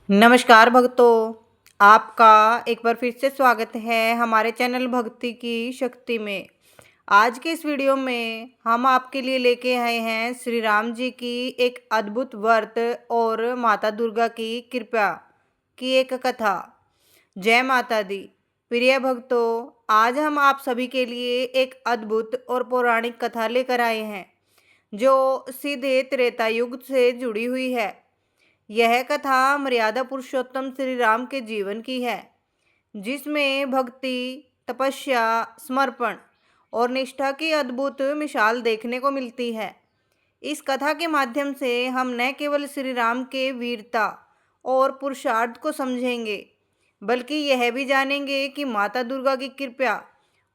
नमस्कार भक्तों, आपका एक बार फिर से स्वागत है हमारे चैनल भक्ति की शक्ति में। आज के इस वीडियो में हम आपके लिए लेके आए हैं श्री राम जी की एक अद्भुत व्रत और माता दुर्गा की कृपा की एक कथा। जय माता दी। प्रिय भक्तों, आज हम आप सभी के लिए एक अद्भुत और पौराणिक कथा लेकर आए हैं जो सीधे त्रेता युग से जुड़ी हुई है। यह कथा मर्यादा पुरुषोत्तम श्री राम के जीवन की है, जिसमें भक्ति, तपस्या, समर्पण और निष्ठा की अद्भुत मिसाल देखने को मिलती है। इस कथा के माध्यम से हम न केवल श्री राम के वीरता और पुरुषार्थ को समझेंगे, बल्कि यह भी जानेंगे कि माता दुर्गा की कृपा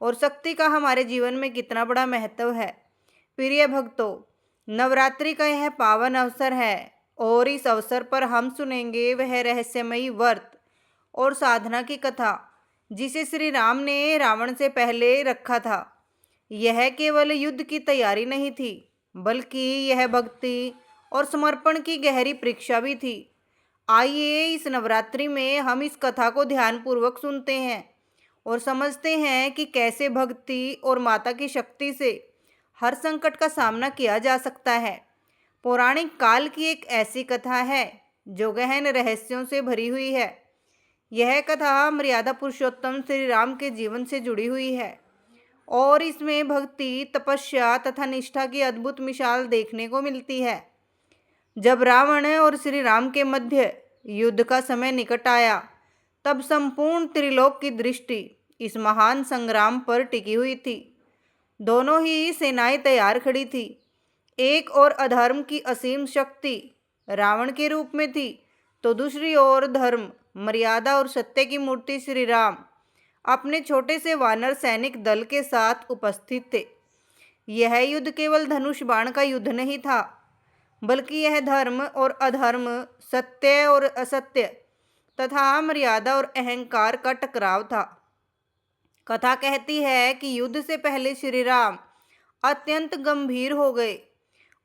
और शक्ति का हमारे जीवन में कितना बड़ा महत्व है। प्रिय भक्तों, नवरात्रि का यह पावन अवसर है और इस अवसर पर हम सुनेंगे वह रहस्यमयी व्रत और साधना की कथा जिसे श्री राम ने रावण से पहले रखा था। यह केवल युद्ध की तैयारी नहीं थी, बल्कि यह भक्ति और समर्पण की गहरी परीक्षा भी थी। आइए इस नवरात्रि में हम इस कथा को ध्यानपूर्वक सुनते हैं और समझते हैं कि कैसे भक्ति और माता की शक्ति से हर संकट का सामना किया जा सकता है। पौराणिक काल की एक ऐसी कथा है जो गहन रहस्यों से भरी हुई है। यह कथा मर्यादा पुरुषोत्तम श्री राम के जीवन से जुड़ी हुई है और इसमें भक्ति, तपस्या तथा निष्ठा की अद्भुत मिसाल देखने को मिलती है। जब रावण और श्री राम के मध्य युद्ध का समय निकट आया, तब संपूर्ण त्रिलोक की दृष्टि इस महान संग्राम पर टिकी हुई थी। दोनों ही सेनाएं तैयार खड़ी थी। एक ओर अधर्म की असीम शक्ति रावण के रूप में थी, तो दूसरी ओर धर्म, मर्यादा और सत्य की मूर्ति श्री राम अपने छोटे से वानर सैनिक दल के साथ उपस्थित थे। यह युद्ध केवल धनुष बाण का युद्ध नहीं था, बल्कि यह धर्म और अधर्म, सत्य और असत्य तथा मर्यादा और अहंकार का टकराव था। कथा कहती है कि युद्ध से पहले श्री राम अत्यंत गंभीर हो गए।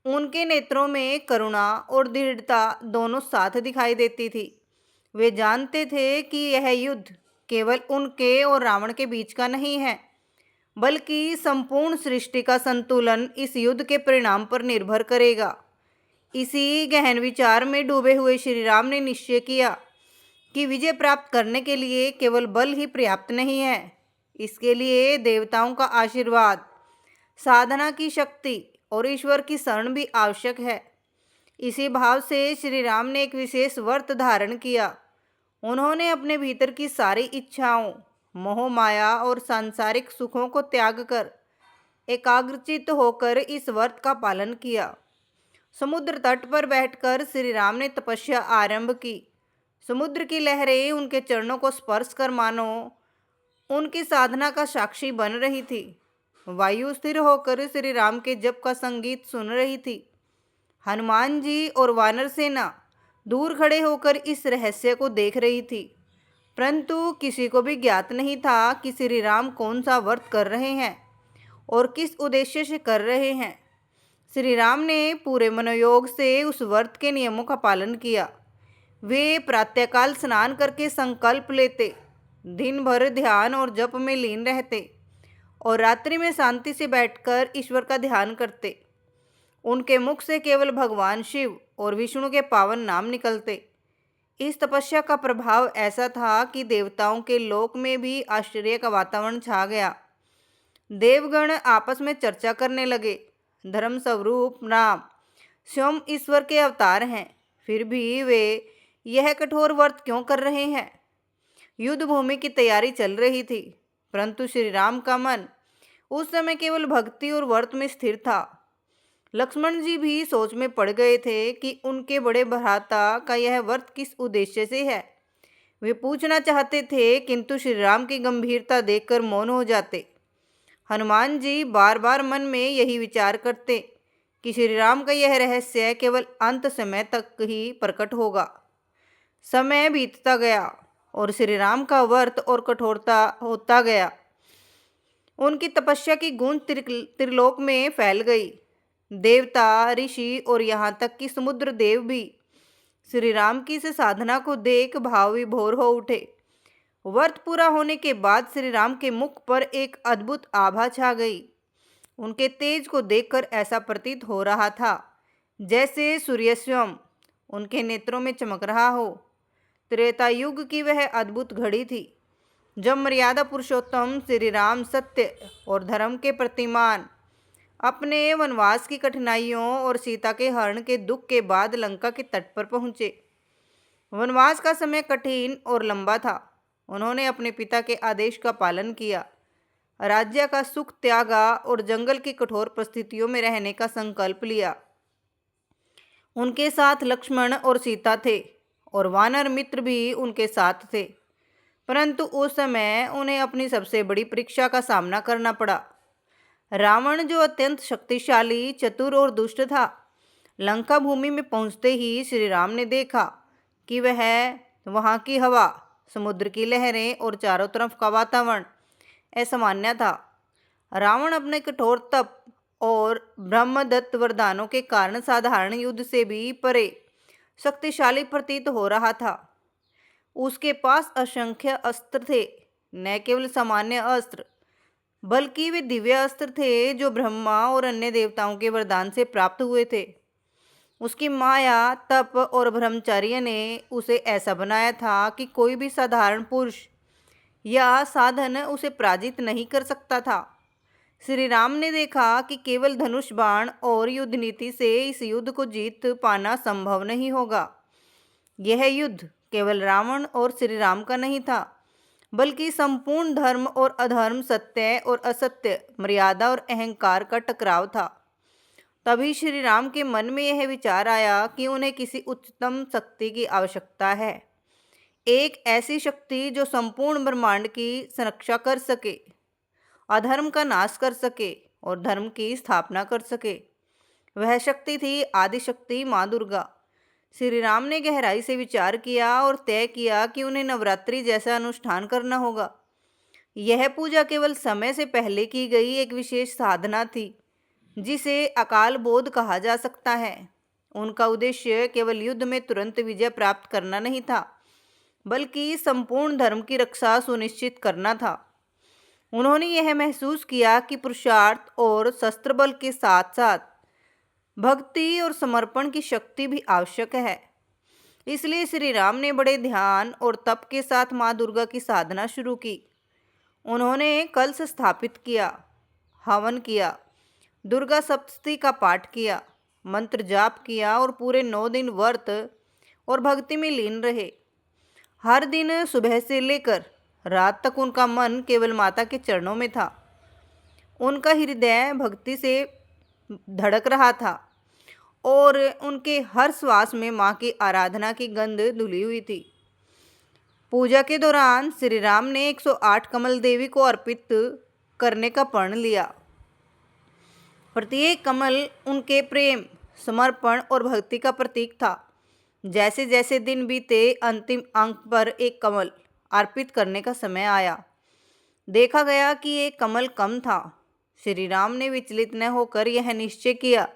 उनके नेत्रों में करुणा और दृढ़ता दोनों साथ दिखाई देती थी। वे जानते थे कि यह युद्ध केवल उनके और रावण के बीच का नहीं है, बल्कि संपूर्ण सृष्टि का संतुलन इस युद्ध के परिणाम पर निर्भर करेगा। इसी गहन विचार में डूबे हुए श्री राम ने निश्चय किया कि विजय प्राप्त करने के लिए केवल बल ही पर्याप्त नहीं है। इसके लिए देवताओं का आशीर्वाद, साधना की शक्ति और ईश्वर की शरण भी आवश्यक है। इसी भाव से श्री राम ने एक विशेष व्रत धारण किया। उन्होंने अपने भीतर की सारी इच्छाओं, मोह माया और सांसारिक सुखों को त्याग कर एकाग्रचित्त होकर इस व्रत का पालन किया। समुद्र तट पर बैठकर श्री राम ने तपस्या आरंभ की। समुद्र की लहरें उनके चरणों को स्पर्श कर मानो उनकी साधना का साक्षी बन रही थी। वायु स्थिर होकर श्री राम के जप का संगीत सुन रही थी। हनुमान जी और वानर सेना दूर खड़े होकर इस रहस्य को देख रही थी, परंतु किसी को भी ज्ञात नहीं था कि श्री राम कौन सा व्रत कर रहे हैं और किस उद्देश्य से कर रहे हैं। श्री राम ने पूरे मनोयोग से उस व्रत के नियमों का पालन किया। वे प्रातःकाल स्नान करके संकल्प लेते, दिन भर ध्यान और जप में लीन रहते और रात्रि में शांति से बैठकर ईश्वर का ध्यान करते। उनके मुख से केवल भगवान शिव और विष्णु के पावन नाम निकलते। इस तपस्या का प्रभाव ऐसा था कि देवताओं के लोक में भी आश्चर्य का वातावरण छा गया। देवगण आपस में चर्चा करने लगे, धर्म स्वरूप राम स्वयं ईश्वर के अवतार हैं, फिर भी वे यह कठोर व्रत क्यों कर रहे हैं। युद्ध भूमि की तैयारी चल रही थी, परंतु श्री राम का मन उस समय केवल भक्ति और व्रत में स्थिर था। लक्ष्मण जी भी सोच में पड़ गए थे कि उनके बड़े भ्राता का यह व्रत किस उद्देश्य से है। वे पूछना चाहते थे, किंतु श्री राम की गंभीरता देखकर मौन हो जाते। हनुमान जी बार बार मन में यही विचार करते कि श्री राम का यह रहस्य केवल अंत समय तक ही प्रकट होगा। समय बीतता गया और श्री राम का व्रत और कठोरता होता गया। उनकी तपस्या की गूंज त्रिलोक में फैल गई। देवता, ऋषि और यहाँ तक कि समुद्र देव भी श्री राम की इस साधना को देख भाव विभोर हो उठे। व्रत पूरा होने के बाद श्री राम के मुख पर एक अद्भुत आभा छा गई। उनके तेज को देखकर ऐसा प्रतीत हो रहा था जैसे सूर्य स्वयं उनके नेत्रों में चमक रहा हो। त्रेता युग की वह अद्भुत घड़ी थी जब मर्यादा पुरुषोत्तम श्री राम सत्य और धर्म के प्रतिमान अपने वनवास की कठिनाइयों और सीता के हरण के दुख के बाद लंका के तट पर पहुँचे। वनवास का समय कठिन और लंबा था। उन्होंने अपने पिता के आदेश का पालन किया, राज्य का सुख त्यागा और जंगल की कठोर परिस्थितियों में रहने का संकल्प लिया। उनके साथ लक्ष्मण और सीता थे और वानर मित्र भी उनके साथ थे, परंतु उस समय उन्हें अपनी सबसे बड़ी परीक्षा का सामना करना पड़ा। रावण, जो अत्यंत शक्तिशाली, चतुर और दुष्ट था, लंका भूमि में पहुंचते ही श्री राम ने देखा कि वहाँ की हवा, समुद्र की लहरें और चारों तरफ का वातावरण असामान्य था। रावण अपने कठोर तप और ब्रह्मदत्त वरदानों के कारण साधारण युद्ध से भी परे शक्तिशाली प्रतीत हो रहा था। उसके पास असंख्य अस्त्र थे, न केवल सामान्य अस्त्र बल्कि वे दिव्य अस्त्र थे जो ब्रह्मा और अन्य देवताओं के वरदान से प्राप्त हुए थे। उसकी माया, तप और ब्रह्मचर्य ने उसे ऐसा बनाया था कि कोई भी साधारण पुरुष या साधन उसे पराजित नहीं कर सकता था। श्री राम ने देखा कि केवल धनुष बाण और युद्ध नीति से इस युद्ध को जीत पाना संभव नहीं होगा। यह युद्ध केवल रावण और श्री राम का नहीं था, बल्कि संपूर्ण धर्म और अधर्म, सत्य और असत्य, मर्यादा और अहंकार का टकराव था। तभी श्री राम के मन में यह विचार आया कि उन्हें किसी उच्चतम शक्ति की आवश्यकता है, एक ऐसी शक्ति जो संपूर्ण ब्रह्मांड की संरक्षा कर सके, अधर्म का नाश कर सके और धर्म की स्थापना कर सके। वह शक्ति थी आदिशक्ति माँ दुर्गा। श्री राम ने गहराई से विचार किया और तय किया कि उन्हें नवरात्रि जैसा अनुष्ठान करना होगा। यह पूजा केवल समय से पहले की गई एक विशेष साधना थी जिसे अकाल बोध कहा जा सकता है। उनका उद्देश्य केवल युद्ध में तुरंत विजय प्राप्त करना नहीं था, बल्कि संपूर्ण धर्म की रक्षा सुनिश्चित करना था। उन्होंने यह महसूस किया कि पुरुषार्थ और शस्त्र बल के साथ साथ भक्ति और समर्पण की शक्ति भी आवश्यक है। इसलिए श्री राम ने बड़े ध्यान और तप के साथ माँ दुर्गा की साधना शुरू की। उन्होंने कलश स्थापित किया, हवन किया, दुर्गा सप्तशती का पाठ किया, मंत्र जाप किया और पूरे 9 दिन व्रत और भक्ति में लीन रहे। हर दिन सुबह से लेकर रात तक उनका मन केवल माता के चरणों में था। उनका हृदय भक्ति से धड़क रहा था और उनके हर श्वास में माँ की आराधना की गंध धुली हुई थी। पूजा के दौरान श्री राम ने 108 कमल देवी को अर्पित करने का प्रण लिया। प्रत्येक कमल उनके प्रेम, समर्पण और भक्ति का प्रतीक था। जैसे जैसे दिन बीते, अंतिम अंक पर एक कमल अर्पित करने का समय आया। देखा गया कि एक कमल कम था। श्री राम ने विचलित न होकर यह निश्चय किया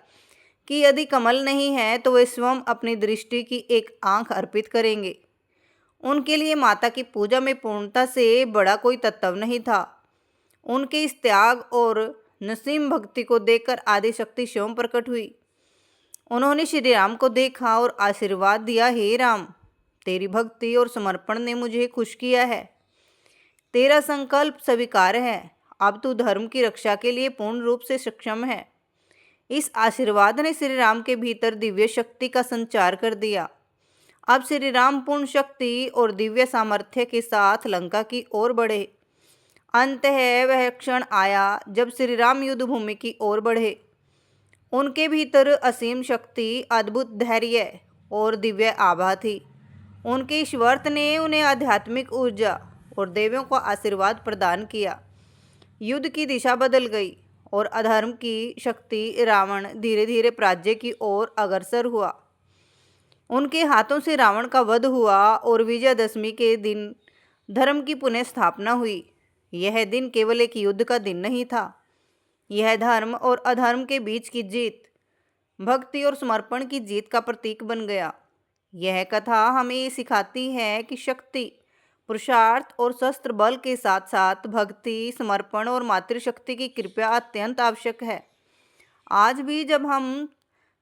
कि यदि कमल नहीं है तो वे स्वयं अपनी दृष्टि की एक आंख अर्पित करेंगे। उनके लिए माता की पूजा में पूर्णता से बड़ा कोई तत्व नहीं था। उनके इस त्याग और नसीम भक्ति को देखकर आदिशक्ति स्वयं प्रकट हुई। उन्होंने श्री राम को देखा और आशीर्वाद दिया, हे राम, तेरी भक्ति और समर्पण ने मुझे खुश किया है। तेरा संकल्प स्वीकार है। अब तू धर्म की रक्षा के लिए पूर्ण रूप से सक्षम है। इस आशीर्वाद ने श्री राम के भीतर दिव्य शक्ति का संचार कर दिया। अब श्री राम पूर्ण शक्ति और दिव्य सामर्थ्य के साथ लंका की ओर बढ़े। अंततः वह क्षण आया जब श्री राम युद्ध भूमि की ओर बढ़े। उनके भीतर असीम शक्ति, अद्भुत धैर्य और दिव्य आभा थी। उनके इस व्रत ने उन्हें आध्यात्मिक ऊर्जा और देवों का आशीर्वाद प्रदान किया। युद्ध की दिशा बदल गई और अधर्म की शक्ति रावण धीरे धीरे पराजय की ओर अग्रसर हुआ। उनके हाथों से रावण का वध हुआ और विजयदशमी के दिन धर्म की पुनः स्थापना हुई। यह दिन केवल एक युद्ध का दिन नहीं था, यह धर्म और अधर्म के बीच की जीत, भक्ति और समर्पण की जीत का प्रतीक बन गया। यह कथा हमें ये सिखाती है कि शक्ति, पुरुषार्थ और शस्त्र बल के साथ साथ भक्ति, समर्पण और मातृशक्ति की कृपा अत्यंत आवश्यक है। आज भी जब हम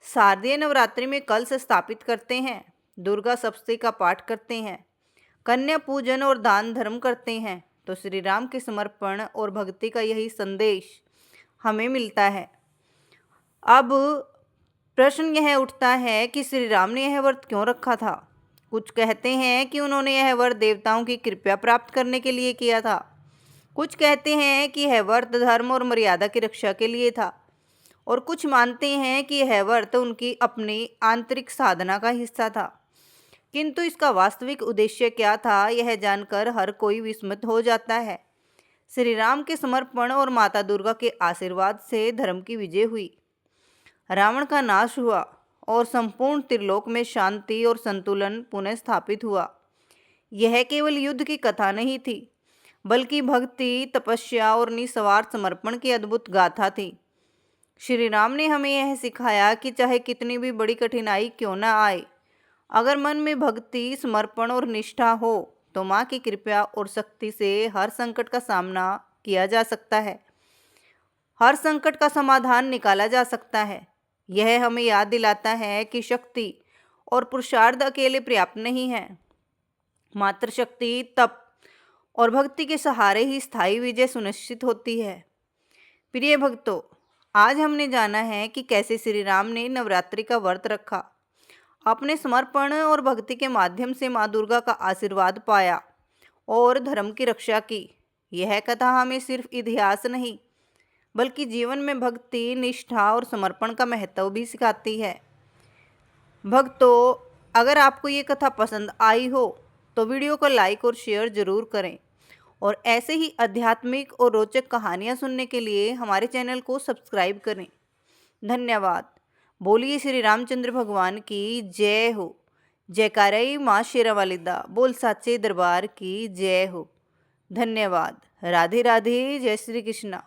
शारदीय नवरात्रि में कलश स्थापित करते हैं, दुर्गा सप्तशती का पाठ करते हैं, कन्या पूजन और दान धर्म करते हैं, तो श्री राम के समर्पण और भक्ति का यही संदेश हमें मिलता है। अब प्रश्न यह उठता है कि श्री राम ने यह व्रत क्यों रखा था। कुछ कहते हैं कि उन्होंने यह व्रत देवताओं की कृपा प्राप्त करने के लिए किया था। कुछ कहते हैं कि यह व्रत धर्म और मर्यादा की रक्षा के लिए था, और कुछ मानते हैं कि यह व्रत उनकी अपनी आंतरिक साधना का हिस्सा था। किंतु इसका वास्तविक उद्देश्य क्या था, यह जानकर हर कोई विस्मित हो जाता है। श्री राम के समर्पण और माता दुर्गा के आशीर्वाद से धर्म की विजय हुई, रावण का नाश हुआ और संपूर्ण त्रिलोक में शांति और संतुलन पुनः स्थापित हुआ। यह केवल युद्ध की कथा नहीं थी, बल्कि भक्ति, तपस्या और निस्वार्थ समर्पण की अद्भुत गाथा थी। श्री राम ने हमें यह सिखाया कि चाहे कितनी भी बड़ी कठिनाई क्यों न आए, अगर मन में भक्ति, समर्पण और निष्ठा हो तो माँ की कृपा और शक्ति से हर संकट का सामना किया जा सकता है, हर संकट का समाधान निकाला जा सकता है। यह हमें याद दिलाता है कि शक्ति और पुरुषार्थ अकेले पर्याप्त नहीं है। मात्र शक्ति, तप और भक्ति के सहारे ही स्थायी विजय सुनिश्चित होती है। प्रिय भक्तों, आज हमने जाना है कि कैसे श्री राम ने नवरात्रि का व्रत रखा, अपने समर्पण और भक्ति के माध्यम से माँ दुर्गा का आशीर्वाद पाया और धर्म की रक्षा की। यह कथा हमें सिर्फ इतिहास नहीं, बल्कि जीवन में भक्ति, निष्ठा और समर्पण का महत्व भी सिखाती है। भक्तों, अगर आपको ये कथा पसंद आई हो तो वीडियो को लाइक और शेयर जरूर करें, और ऐसे ही आध्यात्मिक और रोचक कहानियाँ सुनने के लिए हमारे चैनल को सब्सक्राइब करें। धन्यवाद। बोलिए श्री रामचंद्र भगवान की जय हो। जयकारे माँ शेरावाली दा, बोल साचे दरबार की जय हो। धन्यवाद। राधे राधे। जय श्री कृष्णा।